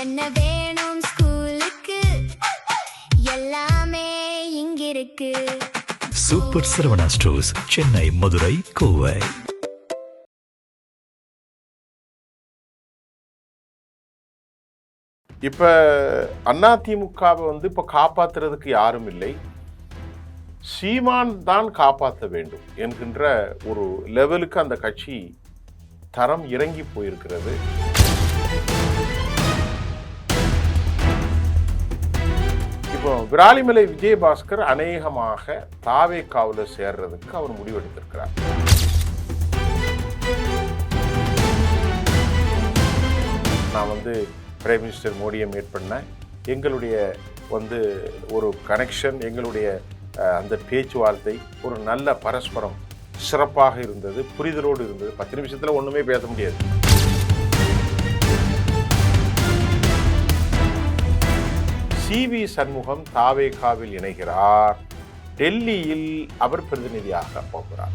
என்ன வேணும் ஸ்கூலுக்கு எல்லாமே இங்கிருக்கு. Super Saravana stores, Chennai, Madurai, Kovai. இப்போ அதிமுகவை இப்போ காப்பாற்றுறதுக்கு யாரும் இல்லை, சீமான் தான் காப்பாற்ற வேண்டும் என்கின்ற ஒரு லெவலுக்கு அந்த கட்சி தரம் இறங்கி போயிருக்கிறது. இப்போ விராலிமலை விஜயபாஸ்கர் அநேகமாக தாவேகாவில் சேர்றதுக்கு அவர் முடிவெடுத்திருக்கிறார். நான் பிரைம் மினிஸ்டர் மோடியை மீட் பண்ணேன். எங்களுடைய ஒரு கனெக்ஷன், எங்களுடைய அந்த பேச்சுவார்த்தை ஒரு நல்ல பரஸ்பரம் சிறப்பாக இருந்தது, புரிதலோடு இருந்தது. 10 நிமிஷத்தில் ஒன்றுமே பேச முடியாது. சிவி சண்முகம் தாவேகாவில் இணைகிறார். டெல்லியில் அவர் பிரதிநிதியாக போகிறார்.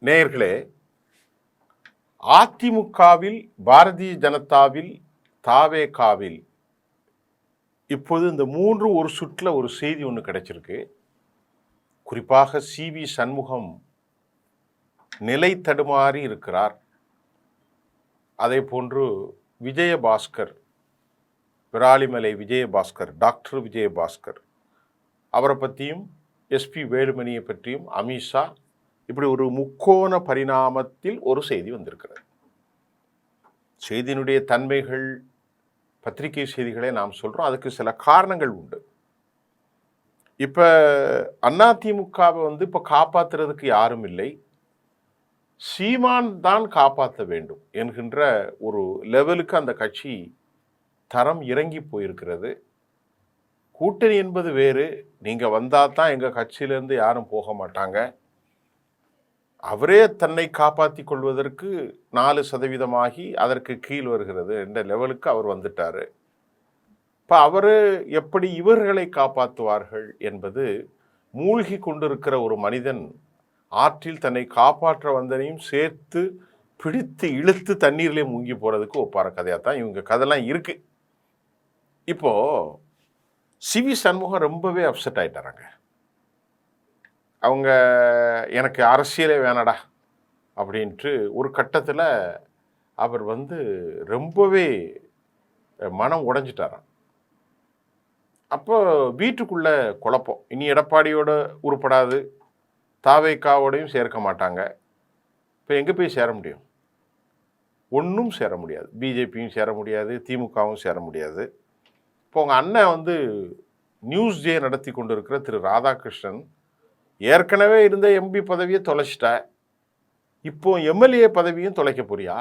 நேயர்களே, அதிமுகவில், பாரதிய ஜனதாவில், தாவேகாவில் இப்போது இந்த 3 ஒரு சுற்றில் ஒரு செய்தி ஒன்று கிடைச்சிருக்கு. குறிப்பாக சிவி சண்முகம் நிலை தடுமாறி இருக்கிறார். அதே போன்று விஜயபாஸ்கர், விராலிமலை விஜயபாஸ்கர், டாக்டர் விஜயபாஸ்கர், அவரை பற்றியும் எஸ்பி வேலுமணியை பற்றியும் அமித்ஷா, இப்படி ஒரு முக்கோண பரிணாமத்தில் ஒரு செய்தி வந்திருக்கிறது. செய்தியினுடைய தன்மைகள், பத்திரிகை செய்திகளை நாம் சொல்கிறோம், அதுக்கு சில காரணங்கள் உண்டு. இப்போ அதிமுகவை இப்போ காப்பாற்றுறதுக்கு யாரும் இல்லை, சீமான் தான் காப்பாற்ற வேண்டும் என்கின்ற ஒரு லெவலுக்கு அந்த கட்சி தரம் இறங்கி போயிருக்கிறது. கூட்டணி என்பது வேறு, நீங்கள் வந்தால் தான் எங்கள் கட்சியிலேருந்து யாரும் போக மாட்டாங்க, அவரே தன்னை காப்பாற்றி கொள்வதற்கு 4% அதற்கு கீழ் வருகிறது என்ற லெவலுக்கு அவர் வந்துட்டார். இப்போ அவர் எப்படி இவர்களை காப்பாற்றுவார்கள் என்பது, மூழ்கி கொண்டிருக்கிற ஒரு மனிதன் ஆற்றில் தன்னை காப்பாற்ற வந்தனையும் சேர்த்து பிடித்து இழுத்து தண்ணீர்லேயே மூங்கி போகிறதுக்கு ஒப்பார கதையாக தான் இவங்க கதைலாம் இருக்குது. இப்போது சிவி சண்முகம் ரொம்பவே அப்செட் ஆகிட்டாராங்க. அவங்க எனக்கு அரசியலே வேணடா அப்படின்ட்டு ஒரு கட்டத்தில் அவர் ரொம்பவே மனம் உடைஞ்சிட்டாராம். அப்போ வீட்டுக்குள்ளே குழப்பம். இனி எடப்பாடியோட உருப்படாது, தாவேகாவோடையும் சேர்க்க மாட்டாங்க. இப்போ எங்கே போய் சேர முடியும்? ஒன்றும் சேர முடியாது. பிஜேபியும் சேர முடியாது, திமுகவும் சேர முடியாது. இப்போ உங்கள் அண்ணன் நியூஸ் டே நடத்தி கொண்டு இருக்கிற திரு ராதாகிருஷ்ணன் ஏற்கனவே இருந்த எம்பி பதவியை தொலைச்சிட்ட, இப்போ எம்எல்ஏ பதவியும் தொலைக்க போறியா?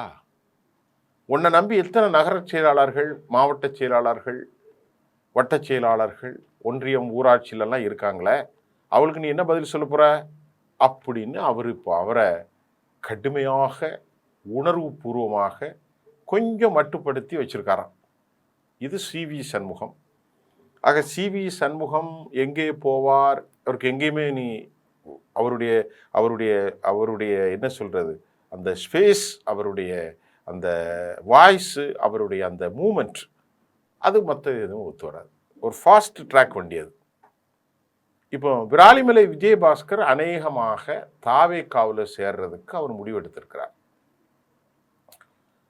உன்னை நம்பி எத்தனை நகர செயலாளர்கள், மாவட்ட செயலாளர்கள், வட்ட செயலாளர்கள், ஒன்றியம், ஊராட்சியிலலாம் இருக்காங்களே, அவளுக்கு நீ என்ன பதில் சொல்ல போற அப்படின்னு இப்போ அவரை கடுமையாக, உணர்வு பூர்வமாக கொஞ்சம் மட்டுப்படுத்தி வச்சிருக்காராம். இது சிவி சண்முகம். ஆக சிவி சண்முகம் எங்கே போவார்? அவருக்கு எங்கேயுமே அவருடைய அவருடைய அவருடைய என்ன சொல்கிறது, அந்த ஸ்பேஸ், அவருடைய அந்த வாய்ஸு, அவருடைய அந்த மூமெண்ட், அது மற்ற எதுவும் ஒத்து வராது. ஒரு ஃபாஸ்ட் ட்ராக் வண்டி அது. இப்போ விராலிமலை விஜயபாஸ்கர் அநேகமாக தாவேகாவில் சேர்றதுக்கு அவர் முடிவெடுத்திருக்கிறார்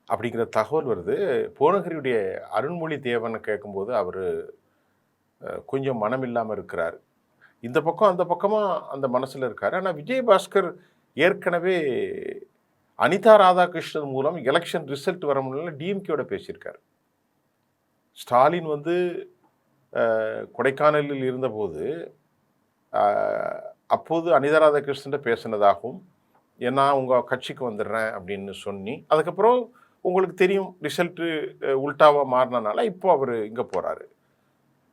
அப்படிங்கிற தகவல் வருது. புவனகிரியுடைய அருண்மொழி தேவனை கேட்கும்போது அவர் கொஞ்சம் மனம் இல்லாமல் இருக்கிறார். இந்த பக்கம் அந்த பக்கமாக அந்த மனசில் இருக்கார். ஆனால் விஜயபாஸ்கர் ஏற்கனவே அனிதா ராதாகிருஷ்ணன் மூலம் எலெக்ஷன் ரிசல்ட் வர முடியல டிஎம்கேயோட பேசியிருக்கார். ஸ்டாலின் கொடைக்கானலில் இருந்தபோது அப்போது அனிதா ராதாகிருஷ்ணன் பேசினதாகவும், ஏன்னா உங்கள் கட்சிக்கு வந்துடுறேன் அப்படின்னு சொன்னி, அதுக்கப்புறம் உங்களுக்கு தெரியும் ரிசல்ட்டு உல்டாவாக மாறினனால இப்போ அவர் இங்கே போகிறாரு.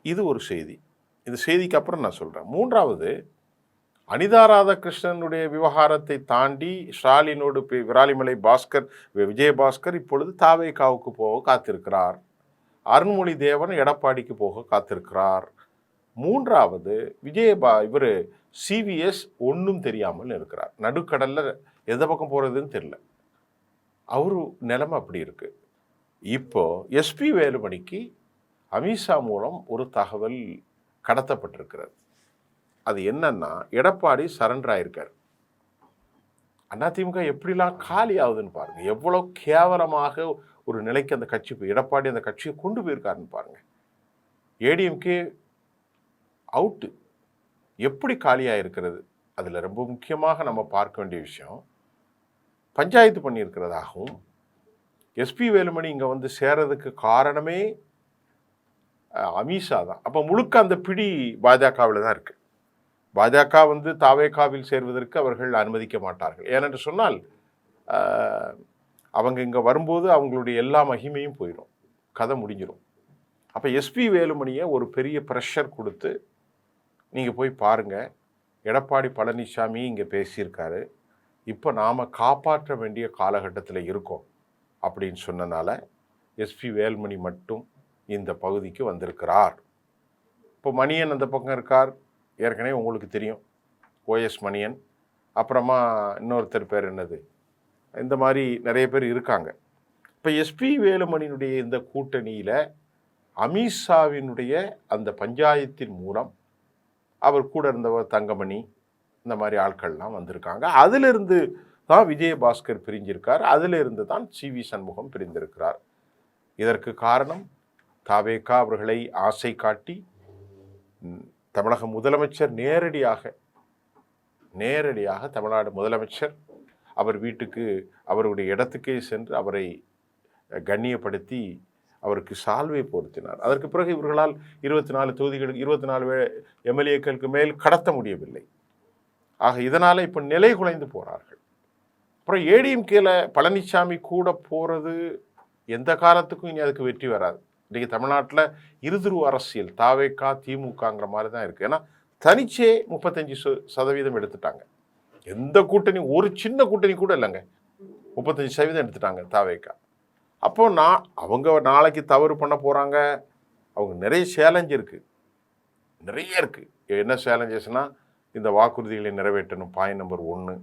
இது ஒரு செய்தி. இந்த செய்திக்கு அப்புறம் நான் சொல்கிறேன். 3வது, அனிதா ராதாகிருஷ்ணனுடைய விவகாரத்தை தாண்டி ஸ்டாலினோடு விராலிமலை விஜயபாஸ்கர் இப்பொழுது தாவேகாவுக்கு போக காத்திருக்கிறார். அருண்மொழி தேவன் எடப்பாடிக்கு போக காத்திருக்கிறார். மூன்றாவது இவர் சிவிஎஸ் ஒன்றும் தெரியாமல் இருக்கிறார். நடுக்கடல்ல எந்த பக்கம் போகிறதுன்னு தெரியல. அவரு நிலைமை அப்படி இருக்கு. இப்போ எஸ்பி வேலுமணிக்கு அமித்ஷா மூலம் ஒரு தகவல் கடத்தப்பட்டிருக்கிறது. அது என்னன்னா, எடப்பாடி சரண்டர் ஆயிருக்கார். அதிமுக எப்படிலாம் காலி ஆகுதுன்னு பாருங்க. எவ்வளோ கேவலமாக ஒரு நிலைக்கு அந்த கட்சி எடப்பாடி அந்த கட்சியை கொண்டு போயிருக்காருன்னு பாருங்க. ஏடிஎம்கே அவுட்டு எப்படி காலியாக இருக்கிறது. அதில் ரொம்ப முக்கியமாக நம்ம பார்க்க வேண்டிய விஷயம், பஞ்சாயத்து பண்ணியிருக்கிறதாகவும் எஸ்பி வேலுமணி இங்கே வந்து சேரதுக்கு காரணமே அமித்ஷா தான். அப்போ முழுக்க அந்த பிடி பாஜகவில் தான் இருக்குது. பாஜக வந்து தாவேகாவில் சேர்வதற்கு அவர்கள் அனுமதிக்க மாட்டார்கள். ஏனென்று சொன்னால் அவங்க இங்கே வரும்போது அவங்களுடைய எல்லா மகிமையும் போயிடும், கதை முடிஞ்சிடும். அப்போ எஸ்பி வேலுமணியை ஒரு பெரிய ப்ரெஷர் கொடுத்து, நீங்கள் போய் பாருங்கள், எடப்பாடி பழனிசாமி இங்கே பேசியிருக்காரு, இப்போ நாம் காப்பாற்ற வேண்டிய காலகட்டத்தில் இருக்கோம் அப்படின்னு சொன்னனால எஸ்பி வேலுமணி மட்டும் இந்த பகுதிக்கு வந்திருக்கிறார். இப்போ மணியன் அந்த பக்கம் இருக்கார், ஏற்கனவே உங்களுக்கு தெரியும், ஓஎஸ் மணியன். அப்புறமா இன்னொருத்தர் பேர் என்னது, இந்த மாதிரி நிறைய பேர் இருக்காங்க. இப்போ எஸ்பி வேலுமணியினுடைய இந்த கூட்டணியில் அமித்ஷாவினுடைய அந்த பஞ்சாயத்தின் மூலம் அவர் கூட இருந்தவர் தங்கமணி, இந்த மாதிரி ஆட்கள்லாம் வந்திருக்காங்க. அதிலிருந்து தான் விஜயபாஸ்கர் பிரிஞ்சிருக்கார், அதிலிருந்து தான் சிவி சண்முகம் பிரிந்திருக்கிறார். இதற்கு காரணம் தாவேகா அவர்களை ஆசை காட்டி தமிழக முதலமைச்சர் நேரடியாக தமிழ்நாடு முதலமைச்சர் அவர் வீட்டுக்கு, அவருடைய இடத்துக்கே சென்று அவரை கண்ணியப்படுத்தி அவருக்கு சால்வை பொருத்தினார். அதற்கு பிறகு இவர்களால் 24 தொகுதிகளுக்கு 24 எம்எல்ஏக்களுக்கு மேல் கடத்த முடியவில்லை. ஆக இதனால் இப்போ நிலை குலைந்து போகிறார்கள். அப்புறம் ஏடிஎம்கேல பழனிசாமி கூட போகிறது எந்த காலத்துக்கும் இனி அதுக்கு வெற்றி வராது. இன்றைக்கி தமிழ்நாட்டில் இருதுருவ அரசியல், தாவேகா திமுகங்கிற மாதிரி தான் இருக்குது. ஏன்னா தனிச்சே 35% எடுத்துட்டாங்க. எந்த கூட்டணி, ஒரு சின்ன கூட்டணி கூட இல்லைங்க, 35% எடுத்துட்டாங்க தாவேகா. அப்போது அவங்க நாளைக்கு தவறு பண்ண போகிறாங்க. அவங்க நிறைய சேலஞ்ச் இருக்குது, நிறைய இருக்குது. என்ன சேலஞ்சஸ்னால், இந்த வாக்குறுதிகளை நிறைவேற்றணும், பாயிண்ட் நம்பர் 1.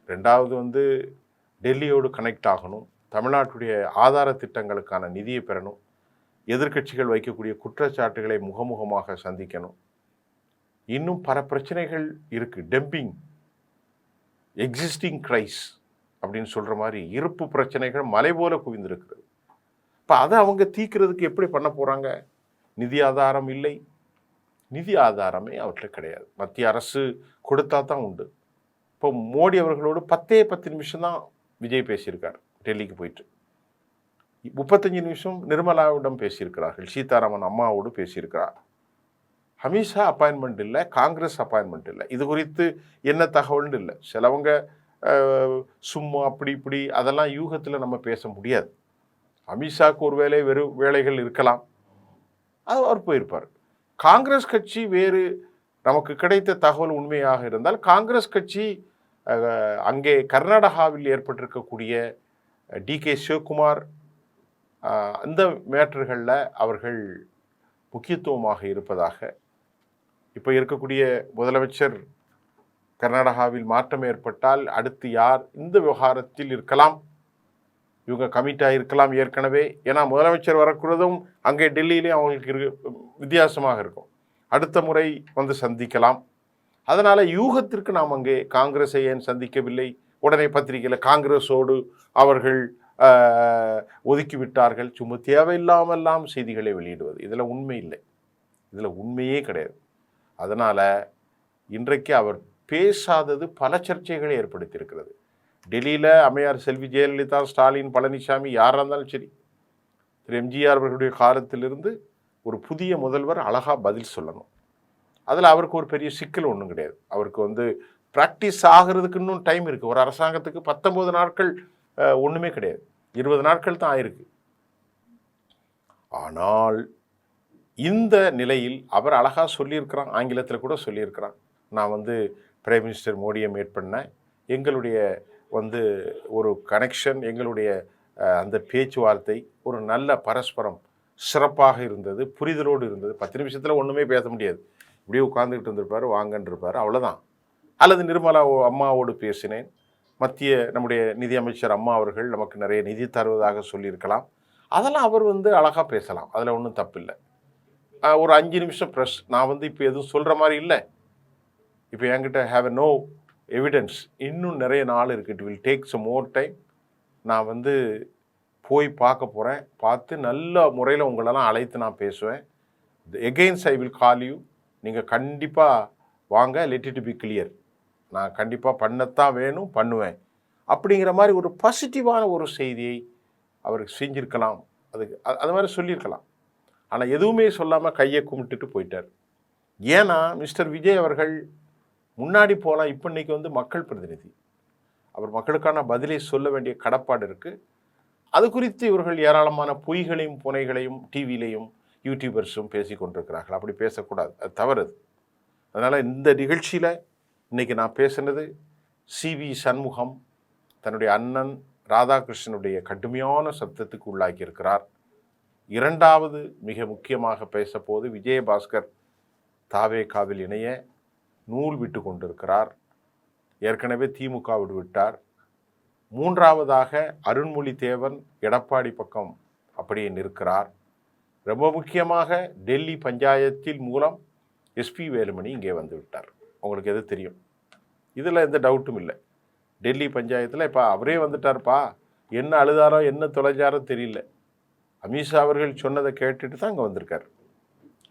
ரெண்டாவது வந்து டெல்லியோடு கனெக்ட் ஆகணும், தமிழ்நாட்டுடைய ஆதார திட்டங்களுக்கான நிதியை பெறணும், எதிர்க்கட்சிகள் வைக்கக்கூடிய குற்றச்சாட்டுகளை முகமுகமாக சந்திக்கணும். இன்னும் பல பிரச்சனைகள் இருக்குது. டெம்பிங், எக்ஸிஸ்டிங் கிரைஸ் அப்படின்னு சொல்கிற மாதிரி இருப்பு பிரச்சனைகள் மலை போல குவிந்திருக்கிறது. இப்போ அதை அவங்க தீர்க்கிறதுக்கு எப்படி பண்ண போகிறாங்க? நிதி ஆதாரம் இல்லை, நிதி ஆதாரமே அவற்றில் கிடையாது. மத்திய அரசு கொடுத்தா தான் உண்டு. இப்போ மோடி அவர்களோடு 10 நிமிஷம் தான் விஜய் பேசியிருக்கார். டெல்லிக்கு போயிட்டு 35 நிமிஷம் நிர்மலாவிடம் பேசியிருக்கிறார்கள், சீதாராமன் அம்மாவோடு பேசியிருக்கிறார். அமித்ஷா அப்பாயின்மெண்ட் இல்லை, காங்கிரஸ் அப்பாயின்மெண்ட் இல்லை. இது குறித்து என்ன தகவல்னு இல்லை. சிலவங்க சும்மா அப்படி இப்படி அதெல்லாம் யூகத்தில் நம்ம பேச முடியாது. அமித்ஷாவுக்கு ஒரு வேலைகள் இருக்கலாம், அது அவர் போயிருப்பார். காங்கிரஸ் கட்சி வேறு, நமக்கு கிடைத்த தகவல் உண்மையாக இருந்தால் காங்கிரஸ் கட்சி அங்கே கர்நாடகாவில் ஏற்பட்டிருக்கக்கூடிய டிகே சிவகுமார் அந்த மேட்டர்களில் அவர்கள் முக்கியத்துவமாக இருப்பதாக, இப்போ இருக்கக்கூடிய முதலமைச்சர் கர்நாடகாவில் மாற்றம் ஏற்பட்டால் அடுத்து யார் இந்த விவகாரத்தில் இருக்கலாம், இவங்க கமிட்டாக இருக்கலாம் ஏற்கனவே. ஏன்னா முதலமைச்சர் வரக்கூடதும் அங்கே டெல்லியிலேயும் அவங்களுக்கு வித்தியாசமாக இருக்கும். அடுத்த முறை வந்து சந்திக்கலாம். அதனால் யூகத்திற்கு நாம் அங்கே காங்கிரஸை ஏன் சந்திக்கவில்லை, உடனே பத்திரிகையில் காங்கிரஸோடு அவர்கள் ஒதுக்கிவிட்டார்கள், சும்மா தேவையில்லாமல்லாம் செய்திகளை வெளியிடுவது, இதில் உண்மை இல்லை, இதில் உண்மையே கிடையாது. அதனால் இன்றைக்கு அவர் பேசாதது பல சர்ச்சைகளை ஏற்படுத்தியிருக்கிறது. டெல்லியில் அம்மையார் செல்வி ஜெயலலிதா, ஸ்டாலின், பழனிசாமி யாராக இருந்தாலும் சரி, திரு எம்ஜிஆர் அவர்களுடைய காலத்திலிருந்து ஒரு புதிய முதல்வர் அழகாக பதில் சொல்லணும். அதில் அவருக்கு ஒரு பெரிய சிக்கல் ஒன்றும் கிடையாது. அவருக்கு வந்து ப்ராக்டிஸ் ஆகிறதுக்கு இன்னும் டைம் இருக்குது. ஒரு அரசாங்கத்துக்கு 19 நாட்கள் ஒன்றுமே கிடையாது, 20 நாட்கள் தான் ஆயிருக்கு. ஆனால் இந்த நிலையில் அவர் அழகாக சொல்லியிருக்கிறான், ஆங்கிலத்தில் கூட சொல்லியிருக்கிறான், நான் வந்து பிரைம் மினிஸ்டர் மோடியை மீட் பண்ணேன், எங்களுடைய வந்து ஒரு கனெக்ஷன், எங்களுடைய அந்த பேச்சுவார்த்தை ஒரு நல்ல பரஸ்பரம் சிறப்பாக இருந்தது, புரிதலோடு இருந்தது. 10 நிமிஷத்தில் ஒன்றுமே பேச முடியாது, இப்படியே உட்காந்துக்கிட்டு இருந்திருப்பார், வாங்கன்னு இருப்பார், அவ்வளோதான். அல்லது நிர்மலா அம்மாவோடு பேசினேன், மத்திய நம்முடைய நிதியமைச்சர் அம்மா அவர்கள் நமக்கு நிறைய நிதி தருவதாக சொல்லியிருக்கலாம். அதெல்லாம் அவர் அழகாக பேசலாம், அதில் ஒன்றும் தப்பில்லை. ஒரு 5 நிமிஷம் ப்ரெஸ், நான் இப்போ எதுவும் சொல்கிற மாதிரி இல்லை, இப்போ என்கிட்ட ஹேவ் நோ எவிடன்ஸ், இன்னும் நிறைய நாள் இருக்குது, it will take some more time. நான் போய் பார்க்க போகிறேன், பார்த்து நல்ல முறையில் உங்களெல்லாம் அழைத்து நான் பேசுவேன். Against I will call you, நீங்கள் கண்டிப்பாக வாங்க, லெட் இட் பி கிளியர், நான் கண்டிப்பாக பண்ணத்தான் வேணும், பண்ணுவேன் அப்படிங்கிற மாதிரி ஒரு பாசிட்டிவான ஒரு செய்தியை அவருக்கு செஞ்சுருக்கலாம், அது மாதிரி சொல்லியிருக்கலாம். ஆனால் எதுவுமே சொல்லாமல் கையை கும்பிட்டுட்டு போயிட்டார். ஏன்னா மிஸ்டர் விஜய் அவர்கள் முன்னாடி போகலாம், இப்போ இன்றைக்கி மக்கள் பிரதிநிதி, அவர் மக்களுக்கான பதிலை சொல்ல வேண்டிய கடப்பாடு இருக்குது. அது குறித்து இவர்கள் ஏராளமான பொய்களையும் புனைகளையும் டிவிலையும் யூடியூபர்ஸும் பேசி கொண்டிருக்கிறார்கள். அப்படி பேசக்கூடாது, அது தவறு. அதனால் இந்த நிகழ்ச்சியில் இன்றைக்கி நான் பேசுனது சிவி சண்முகம் தன்னுடைய அண்ணன் ராதாகிருஷ்ணனுடைய கடுமையான சப்தத்துக்கு உள்ளாக்கியிருக்கிறார். இரண்டாவது மிக முக்கியமாக பேசப்போது விஜயபாஸ்கர் தாவேகாவில் இணைய நூல் விட்டு கொண்டிருக்கிறார், ஏற்கனவே திமுக விட்டார். மூன்றாவதாக அருண்மொழி தேவன் எடப்பாடி பக்கம் அப்படியே நிற்கிறார். ரொம்ப முக்கியமாக டெல்லி பஞ்சாயத்தில் மூலம் எஸ்பி வேலுமணி இங்கே வந்து விட்டார். உங்களுக்கு எது தெரியும், இதில் எந்த டவுட்டும் இல்லை. டெல்லி பஞ்சாயத்தில் இப்போ அவரே வந்துட்டார்ப்பா, என்ன அழுதாரோ என்ன தொலைஞ்சாரோ தெரியல, அமித்ஷா அவர்கள் சொன்னதை கேட்டுட்டு தான் இங்கே வந்திருக்கார்.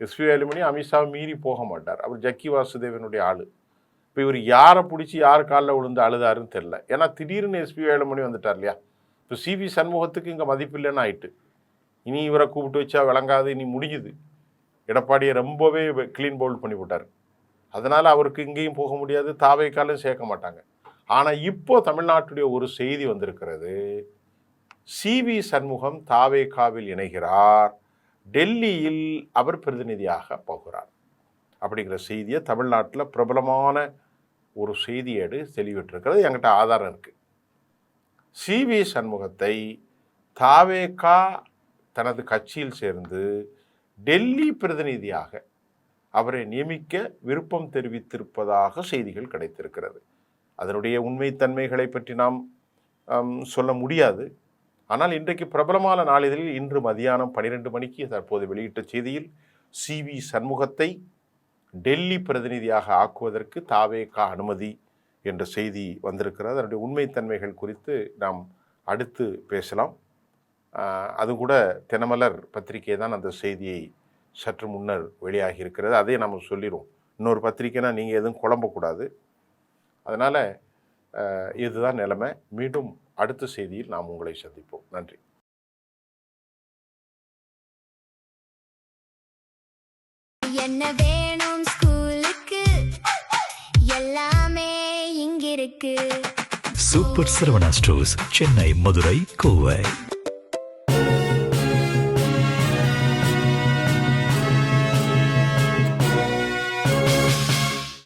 எஸ்பி வேலுமணி அமித்ஷாவை மீறி போக மாட்டார், அவர் ஜக்கி வாசுதேவனுடைய ஆள். இப்போ இவர் யாரை பிடிச்சி யார் காலில் விழுந்து அழுதாருன்னு தெரில, ஏன்னா திடீர்னு எஸ்பி வேலுமணி வந்துட்டார் இல்லையா. இப்போ சிவி சண்முகத்துக்கு இங்கே மதிப்பில்லைன்னு ஆயிட்டு, இனி இவரை கூப்பிட்டு வச்சா விளங்காது, இனி முடிஞ்சுது. எடப்பாடியை ரொம்பவே க்ளீன் பவுல் பண்ணி விட்டார், அதனால் அவருக்கு இங்கேயும் போக முடியாது, தாவேக்காலும் சேர்க்க மாட்டாங்க. ஆனால் இப்போ தமிழ்நாட்டுடைய ஒரு செய்தி வந்திருக்கிறது, சிவி சண்முகம் தாவேக்காவில் இணைகிறார், டெல்லியில் அவர் பிரதிநிதியாக போகிறார் அப்படிங்கிற செய்தியை தமிழ்நாட்டில் பிரபலமான ஒரு செய்தியேடு தெளிவிட்டிருக்கிறது. என்கிட்ட ஆதாரம் இருக்குது. சிவி சண்முகத்தை தாவேகா தனது கட்சியில் சேர்ந்து டெல்லி பிரதிநிதியாக அவரை நியமிக்க விருப்பம் தெரிவித்திருப்பதாக செய்திகள் கிடைத்திருக்கிறது. அதனுடைய உண்மைத்தன்மைகளை பற்றி நாம் சொல்ல முடியாது. ஆனால் இன்றைக்கு பிரபலமான நாளிதழில் இன்று மதியானம் 12 மணிக்கு தற்போது வெளியிட்ட செய்தியில் சிவி சண்முகத்தை டெல்லி பிரதிநிதியாக ஆக்குவதற்கு தாவேகா அனுமதி என்ற செய்தி வந்திருக்கிறது. அதனுடைய உண்மைத்தன்மைகள் குறித்து நாம் அடுத்து பேசலாம். அது கூட தினமலர் பத்திரிகை தான் அந்த செய்தியை சற்று முன்னர் வெளியாகி இருக்கிறது, அதே நம்ம சொல்லிடுவோம். இன்னொரு பத்திரிக்கைனா நீங்கள் எதுவும் குழம்பக்கூடாது. அதனால் இதுதான் நிலைமை. மீண்டும் அடுத்த செய்தியில் நாம் உங்களை சந்திப்போம். நன்றி. என்ன வேணும் ஸ்கூலுக்கு, எல்லாமே இங்கிருக்கு. Super Saravana stores, Chennai, Madurai, Kovai.